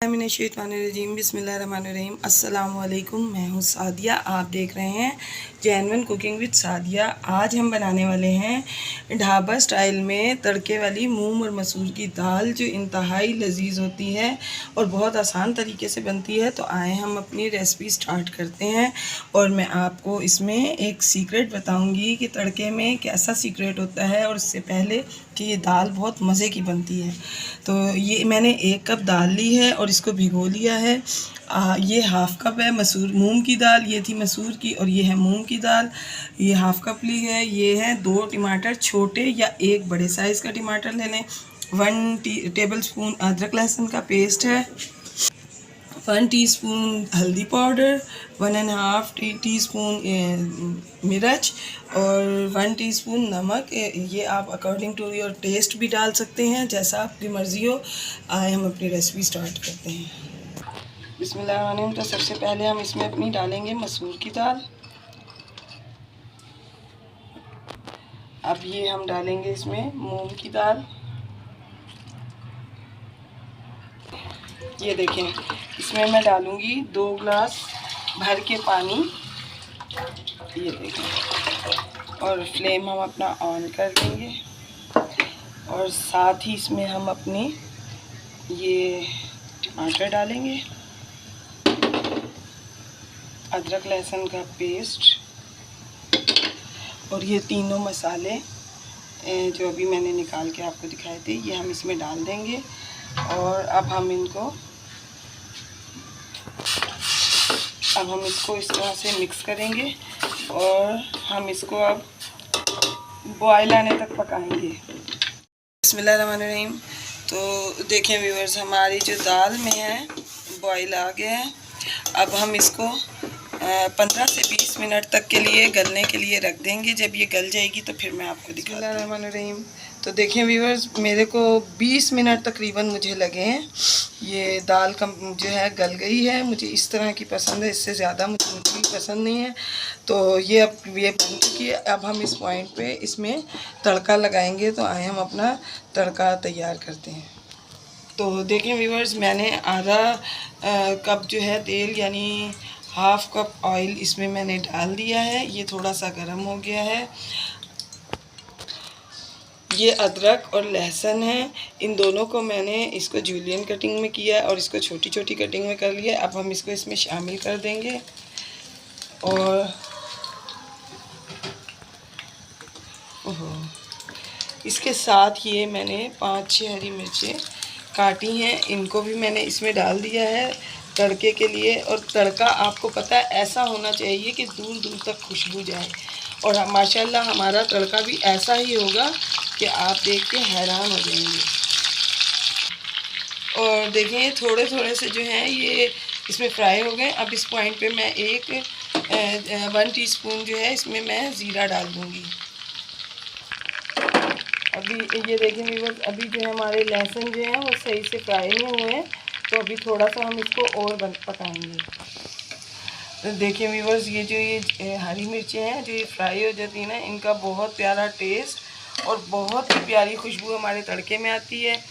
मिनश्शैतानिर्रजीम बिस्मिल्लाहिर्रहमानिर्रहीम अस्सलाम वालेकुम। मैं हूँ सादिया, आप देख रहे हैं जैनवन कुकिंग विद सादिया। आज हम बनाने वाले हैं ढाबा स्टाइल में तड़के वाली मूंग और मसूर की दाल, जो इंतहाई लजीज होती है और बहुत आसान तरीके से बनती है। तो आए हम अपनी रेसिपी स्टार्ट करते हैं और मैं आपको इसमें एक सीक्रेट बताऊंगी कि तड़के में कैसा सीक्रेट होता है, और उससे पहले कि ये दाल बहुत मज़े की बनती है। तो ये मैंने 1 कप दाल ली है और इसको भिगो लिया है। ये हाफ़ कप है मूंग की दाल, ये थी मसूर की, और ये है मूंग की दाल। ये हाफ़ कप ली है। ये है 2 टमाटर छोटे या 1 बड़े साइज़ का टमाटर ले लें। 1 टेबल स्पून अदरक लहसुन का पेस्ट है। 1 टीस्पून हल्दी पाउडर, 1.5 टीस्पून मिर्च और 1 टीस्पून नमक। ये आप अकॉर्डिंग टू योर टेस्ट भी डाल सकते हैं, जैसा आपकी मर्ज़ी हो। आए हम अपनी रेसिपी स्टार्ट करते हैं। बिस्मिल्लाहिर्रहमानिर्रहीम। तो सबसे पहले हम इसमें अपनी डालेंगे मसूर की दाल। अब ये हम डालेंगे इसमें मूंग की दाल। ये देखें, इसमें मैं डालूँगी 2 गिलास भर के पानी। ये देखें, और फ्लेम हम अपना ऑन कर देंगे, और साथ ही इसमें हम अपने ये टमाटर डालेंगे, अदरक लहसुन का पेस्ट, और ये तीनों मसाले जो अभी मैंने निकाल के आपको दिखाए थे, ये हम इसमें डाल देंगे। और अब हम इसको इस तरह से मिक्स करेंगे, और हम इसको अब बॉयल आने तक पकाएंगे। बिस्मिल्लाहिर्रहमानिर्रहीम। तो देखें व्यूअर्स, हमारी जो दाल में है बॉयल आ गया है। अब हम इसको 15 से 20 मिनट तक के लिए गलने के लिए रख देंगे। जब ये गल जाएगी तो फिर मैं आपको दिखाऊंगी। बिस्मिल्लाहिर्रहमानिर्रहीम। तो देखें व्यूअर्स, मेरे को 20 मिनट तकरीबन मुझे लगे हैं। ये दाल जो है गल गई है। मुझे इस तरह की पसंद है, इससे ज़्यादा मुझे पसंद नहीं है। तो ये बन चुकी है। अब हम इस पॉइंट पे इसमें तड़का लगाएंगे। तो आए हम अपना तड़का तैयार करते हैं। तो देखें व्यूअर्स, मैंने आधा कप जो है तेल, यानी हाफ़ कप ऑयल इसमें मैंने डाल दिया है। ये थोड़ा सा गर्म हो गया है। ये अदरक और लहसुन है, इन दोनों को मैंने इसको जूलियन कटिंग में किया है और इसको छोटी छोटी कटिंग में कर लिया है। अब हम इसको इसमें शामिल कर देंगे, और इसके साथ ये मैंने 5-6 हरी मिर्चें काटी हैं, इनको भी मैंने इसमें डाल दिया है तड़के के लिए। और तड़का आपको पता है ऐसा होना चाहिए कि दूर दूर तक खुशबू जाए, और माशाल्लाह हमारा तड़का भी ऐसा ही होगा कि आप देख के हैरान हो जाएंगे। और देखें, थोड़े थोड़े से जो हैं ये इसमें फ्राई हो गए। अब इस पॉइंट पे मैं 1 टीस्पून जो है इसमें मैं ज़ीरा डाल दूँगी। अभी ये देखें व्यूअर्स, अभी जो है हमारे लहसुन जो है वो सही से फ्राई नहीं हुए हैं, तो अभी थोड़ा सा हम इसको और पकाएंगे। तो देखें व्यूअर्स, ये हरी मिर्चें हैं, जो ये फ्राई हो जाती हैं ना, इनका बहुत प्यारा टेस्ट और बहुत ही प्यारी खुशबू हमारे तड़के में आती है।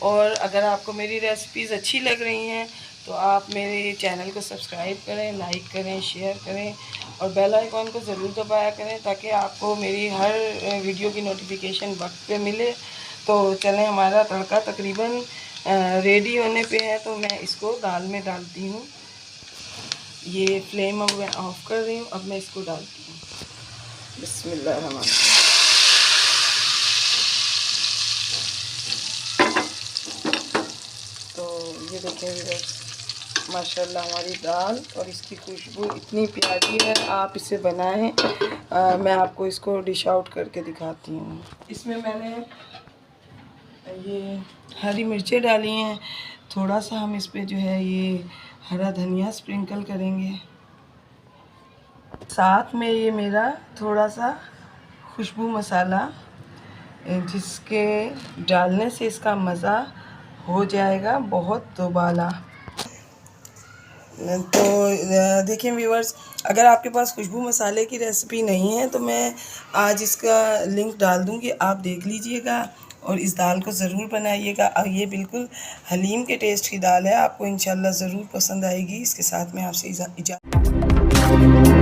और अगर आपको मेरी रेसिपीज़ अच्छी लग रही हैं तो आप मेरे चैनल को सब्सक्राइब करें, लाइक करें, शेयर करें, और बेल आइकॉन को ज़रूर दबाया करें, ताकि आपको मेरी हर वीडियो की नोटिफिकेशन वक्त पे मिले। तो चलें, हमारा तड़का तकरीबन रेडी होने पे है, तो मैं इसको दाल में डालती हूँ। ये फ्लेम अब मैं ऑफ़ कर रही हूँ। अब मैं इसको डालती हूँ। बिस्मिल्लाहिर्रहमानिर्रहीम। तो ये देखें माशाल्लाह, हमारी दाल और इसकी खुशबू इतनी प्यारी है। आप इसे बनाएं। मैं आपको इसको डिश आउट करके दिखाती हूँ। इसमें मैंने ये हरी मिर्चें डाली हैं। थोड़ा सा हम इस पे जो है ये हरा धनिया स्प्रिंकल करेंगे। साथ में ये मेरा थोड़ा सा खुशबू मसाला, जिसके डालने से इसका मज़ा हो जाएगा बहुत दोबाला। तो देखिए व्यूअर्स, अगर आपके पास खुशबू मसाले की रेसिपी नहीं है तो मैं आज इसका लिंक डाल दूँगी, आप देख लीजिएगा। और इस दाल को ज़रूर बनाइएगा। ये बिल्कुल हलीम के टेस्ट की दाल है, आपको इंशाल्लाह ज़रूर पसंद आएगी। इसके साथ मैं आपसे इजाज़त